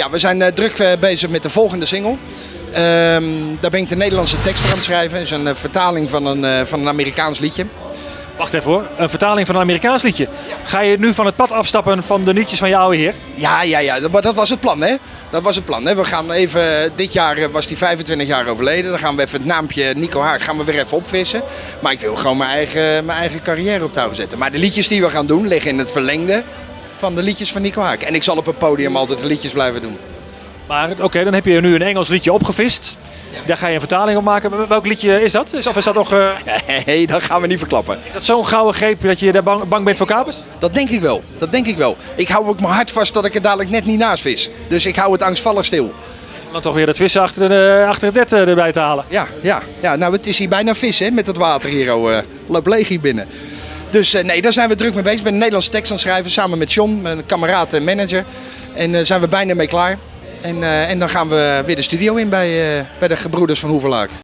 Ja, we zijn druk bezig met de volgende single. Daar ben ik de Nederlandse tekst voor aan het schrijven. Het is een vertaling van een Amerikaans liedje. Wacht even hoor, een vertaling van een Amerikaans liedje. Ga je nu van het pad afstappen van de liedjes van je oude heer? Ja, dat was het plan, hè? Dat was het plan, hè? We gaan even, dit jaar was hij 25 jaar overleden. Dan gaan we even het naampje Nico Haak gaan we weer even opfrissen. Maar ik wil gewoon mijn eigen carrière op touw zetten. Maar de liedjes die we gaan doen liggen in het verlengde van de liedjes van Nico Haak. En ik zal op het podium altijd de liedjes blijven doen. Maar oké, dan heb je nu een Engels liedje opgevist. Daar ga je een vertaling op maken. Welk liedje is dat? Of is dat nog... Nee, dat gaan we niet verklappen. Is dat zo'n gouden greep dat je daar bang bent voor kapers? Dat denk ik wel. Ik hou ook mijn hart vast dat ik er dadelijk net niet naast vis. Dus ik hou het angstvallig stil. Om dan toch weer het vissen achter het net erbij te halen. Ja, nou het is hier bijna vis hè, met het water hier. Loopt leeg hier binnen. Dus nee, daar zijn we druk mee bezig. Ik ben een Nederlandse tekst aan het schrijven samen met John, mijn kameraad en manager. En zijn we bijna mee klaar. En dan gaan we weer de studio in bij de gebroeders van Hoevelaak.